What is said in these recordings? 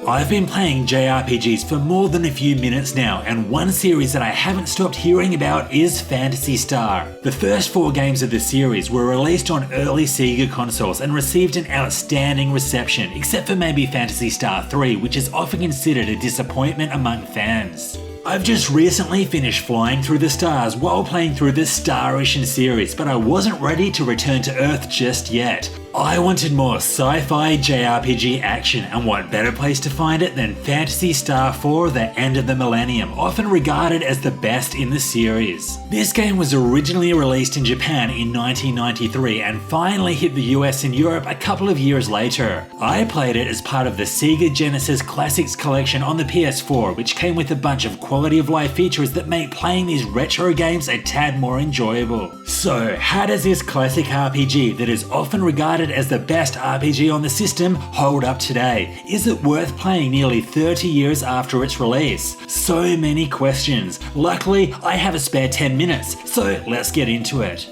I've been playing JRPGs for more than a few minutes now, and one series that I haven't stopped hearing about is Phantasy Star. The first 4 games of the series were released on early Sega consoles and received an outstanding reception, except for maybe Phantasy Star IV, which is often considered a disappointment among fans. I've just recently finished flying through the stars while playing through the Star Ocean series, but I wasn't ready to return to Earth just yet. I wanted more sci-fi JRPG action, and what better place to find it than Phantasy Star IV: The End of the Millennium, often regarded as the best in the series. This game was originally released in Japan in 1993 and finally hit the US and Europe a couple of years later. I played it as part of the Sega Genesis Classics collection on the PS4, which came with a bunch of quality of life features that make playing these retro games a tad more enjoyable. So, how does this classic RPG that is often regarded as the best RPG on the system hold up today? Is it worth playing nearly 30 years after its release? So many questions. Luckily, I have a spare 10 minutes, so let's get into it.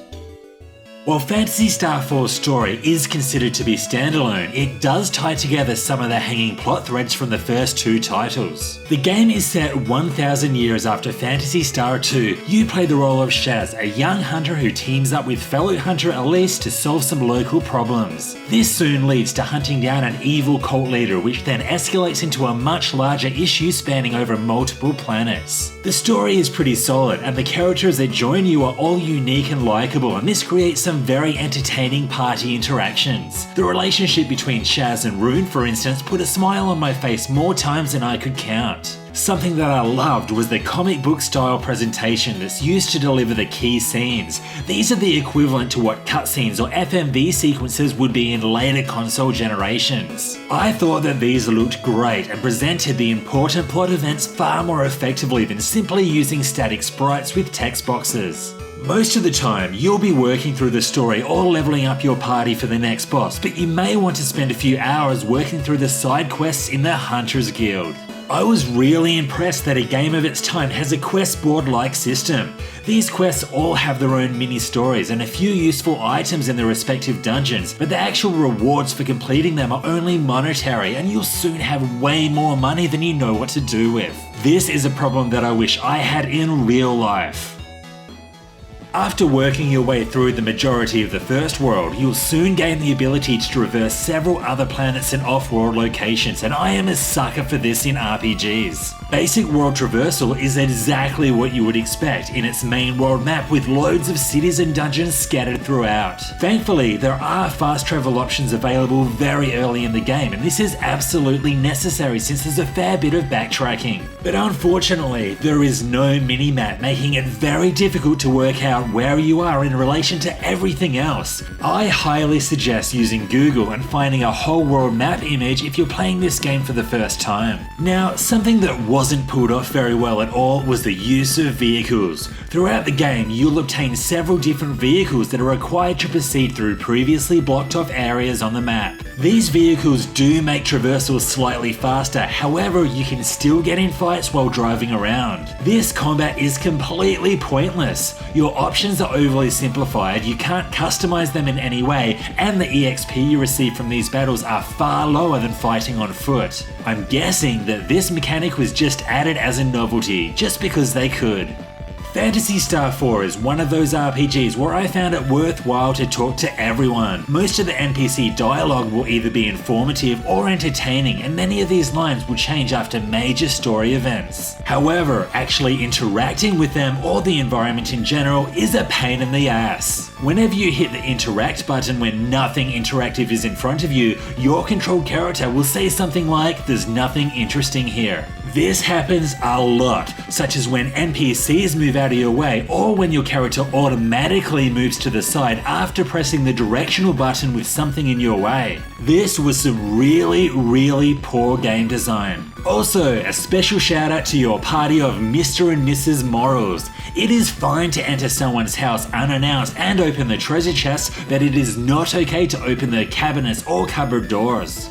While Phantasy Star IV's story is considered to be standalone, it does tie together some of the hanging plot threads from the first 2 titles. The game is set 1,000 years after Phantasy Star II. You play the role of Shaz, a young hunter who teams up with fellow hunter Elise to solve some local problems. This soon leads to hunting down an evil cult leader, which then escalates into a much larger issue spanning over multiple planets. The story is pretty solid, and the characters that join you are all unique and likeable, and this creates some very entertaining party interactions. The relationship between Shaz and Rune, for instance, put a smile on my face more times than I could count. Something that I loved was the comic book style presentation that's used to deliver the key scenes. These are the equivalent to what cutscenes or FMV sequences would be in later console generations. I thought that these looked great and presented the important plot events far more effectively than simply using static sprites with text boxes. Most of the time, you'll be working through the story or leveling up your party for the next boss, but you may want to spend a few hours working through the side quests in the Hunters Guild. I was really impressed that a game of its time has a quest board-like system. These quests all have their own mini-stories and a few useful items in their respective dungeons, but the actual rewards for completing them are only monetary, and you'll soon have way more money than you know what to do with. This is a problem that I wish I had in real life. After working your way through the majority of the first world, you'll soon gain the ability to traverse several other planets and off-world locations, and I am a sucker for this in RPGs. Basic world traversal is exactly what you would expect in its main world map, with loads of cities and dungeons scattered throughout. Thankfully, there are fast travel options available very early in the game, and this is absolutely necessary since there's a fair bit of backtracking. But unfortunately, there is no minimap, making it very difficult to work out where you are in relation to everything else. I highly suggest using Google and finding a whole world map image if you're playing this game for the first time. Now, something that wasn't pulled off very well at all was the use of vehicles. Throughout the game, you'll obtain several different vehicles that are required to proceed through previously blocked off areas on the map. These vehicles do make traversal slightly faster, however, you can still get in fights while driving around. This combat is completely pointless. Your options are overly simplified, you can't customize them in any way, and the EXP you receive from these battles are far lower than fighting on foot. I'm guessing that this mechanic was just added as a novelty, just because they could. Phantasy Star IV is one of those RPGs where I found it worthwhile to talk to everyone. Most of the NPC dialogue will either be informative or entertaining, and many of these lines will change after major story events. However, actually interacting with them or the environment in general is a pain in the ass. Whenever you hit the interact button when nothing interactive is in front of you, your controlled character will say something like, "There's nothing interesting here." This happens a lot, such as when NPCs move out of your way or when your character automatically moves to the side after pressing the directional button with something in your way. This was some really poor game design. Also, a special shout out to your party of Mr. and Mrs. Morals. It is fine to enter someone's house unannounced and open the treasure chests, but it is not okay to open the cabinets or cupboard doors.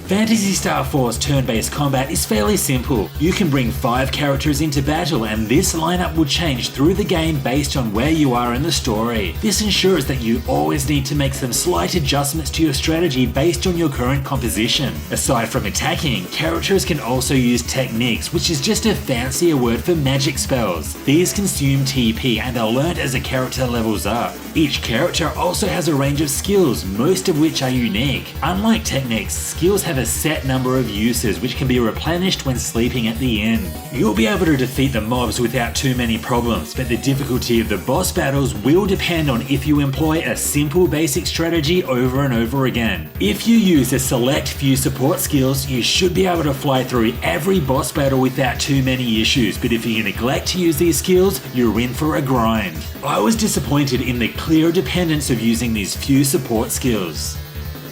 Phantasy Star IV's turn-based combat is fairly simple. You can bring 5 characters into battle, and this lineup will change through the game based on where you are in the story. This ensures that you always need to make some slight adjustments to your strategy based on your current composition. Aside from attacking, characters can also use techniques, which is just a fancier word for magic spells. These consume TP and are learned as a character levels up. Each character also has a range of skills, most of which are unique. Unlike techniques, skills have a set number of uses which can be replenished when sleeping at the inn. You'll be able to defeat the mobs without too many problems, but the difficulty of the boss battles will depend on if you employ a simple basic strategy over and over again. If you use a select few support skills, you should be able to fly through every boss battle without too many issues, but if you neglect to use these skills, you're in for a grind. I was disappointed in the clear dependence of using these few support skills.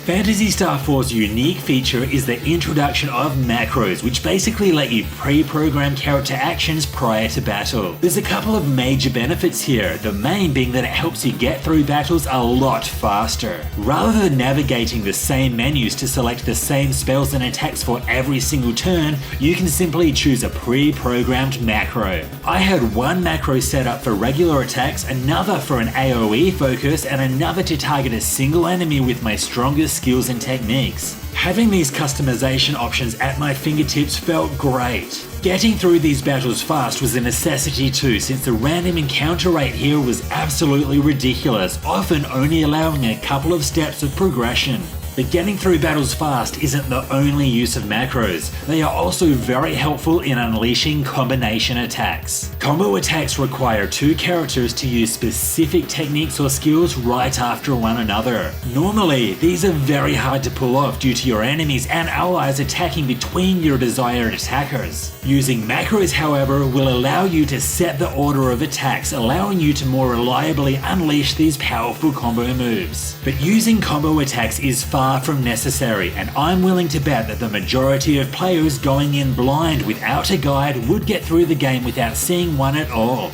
Phantasy Star IV's unique feature is the introduction of macros, which basically let you pre-program character actions prior to battle. There's a couple of major benefits here, the main being that it helps you get through battles a lot faster. Rather than navigating the same menus to select the same spells and attacks for every single turn, you can simply choose a pre-programmed macro. I had one macro set up for regular attacks, another for an AoE focus, and another to target a single enemy with my strongest skills and techniques. Having these customization options at my fingertips felt great. Getting through these battles fast was a necessity too, since the random encounter rate here was absolutely ridiculous, often only allowing a couple of steps of progression. But getting through battles fast isn't the only use of macros. They are also very helpful in unleashing combination attacks. Combo attacks require 2 characters to use specific techniques or skills right after one another. Normally, these are very hard to pull off due to your enemies and allies attacking between your desired attackers. Using macros, however, will allow you to set the order of attacks, allowing you to more reliably unleash these powerful combo moves. But using combo attacks is far from necessary, and I'm willing to bet that the majority of players going in blind without a guide would get through the game without seeing one at all.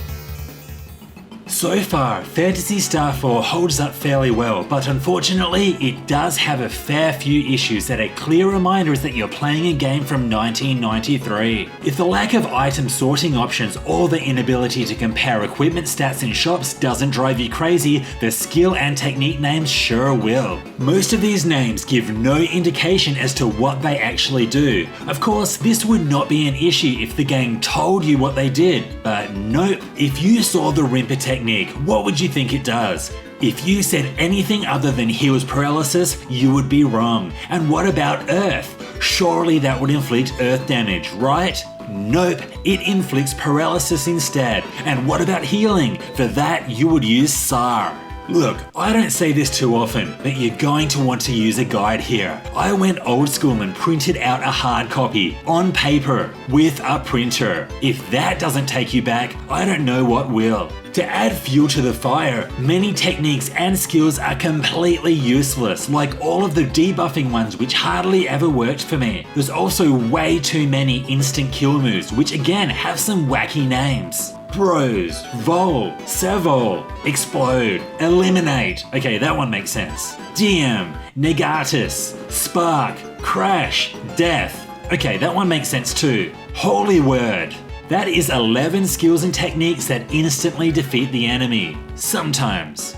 So far, Phantasy Star IV holds up fairly well, but unfortunately it does have a fair few issues that are clear reminders that you're playing a game from 1993. If the lack of item sorting options or the inability to compare equipment stats in shops doesn't drive you crazy, the skill and technique names sure will. Most of these names give no indication as to what they actually do. Of course, this would not be an issue if the game told you what they did, but nope. If you saw the Rimper technique, what would you think it does? If you said anything other than heals paralysis, you would be wrong. And what about Earth? Surely that would inflict Earth damage, right? Nope, it inflicts paralysis instead. And what about healing? For that, you would use SAR. Look, I don't say this too often, but you're going to want to use a guide here. I went old school and printed out a hard copy, on paper, with a printer. If that doesn't take you back, I don't know what will. To add fuel to the fire, many techniques and skills are completely useless, like all of the debuffing ones which hardly ever worked for me. There's also way too many instant kill moves, which again have some wacky names. Bros, Vol, Servol, Explode, Eliminate. Okay, that one makes sense. DM, Negatus, Spark, Crash, Death. Okay, that one makes sense too. Holy Word. That is 11 skills and techniques that instantly defeat the enemy. Sometimes.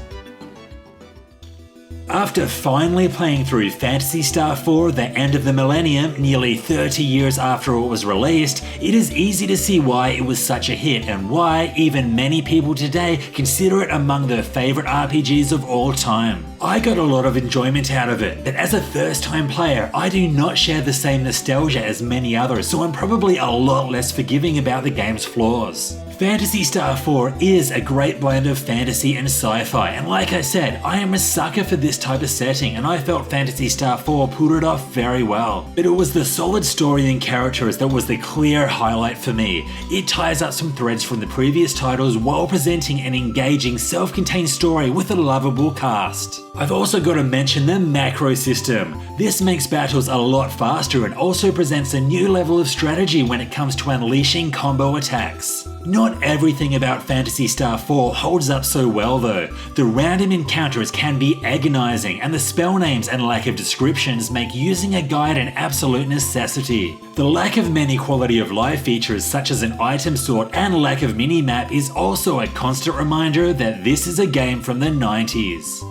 After finally playing through Phantasy Star IV, the end of the Millennium, nearly 30 years after it was released, it is easy to see why it was such a hit and why even many people today consider it among their favourite RPGs of all time. I got a lot of enjoyment out of it, but as a first-time player, I do not share the same nostalgia as many others, so I'm probably a lot less forgiving about the game's flaws. Phantasy Star IV is a great blend of fantasy and sci-fi, and like I said, I am a sucker for this type of setting, and I felt Phantasy Star IV pulled it off very well. But it was the solid story and characters that was the clear highlight for me. It ties up some threads from the previous titles while presenting an engaging, self-contained story with a lovable cast. I've also got to mention the macro system. This makes battles a lot faster and also presents a new level of strategy when it comes to unleashing combo attacks. Not everything about Phantasy Star IV holds up so well though. The random encounters can be agonizing, and the spell names and lack of descriptions make using a guide an absolute necessity. The lack of many quality of life features such as an item sort and lack of minimap is also a constant reminder that this is a game from the 90s.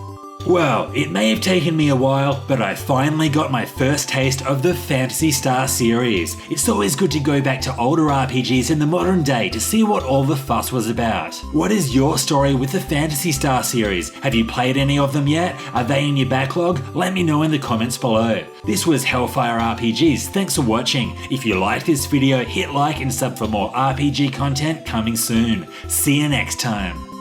Well, it may have taken me a while, but I finally got my first taste of the Phantasy Star series. It's always good to go back to older RPGs in the modern day to see what all the fuss was about. What is your story with the Phantasy Star series? Have you played any of them yet? Are they in your backlog? Let me know in the comments below. This was Hellfire RPGs, thanks for watching. If you liked this video, hit like and sub for more RPG content coming soon. See you next time.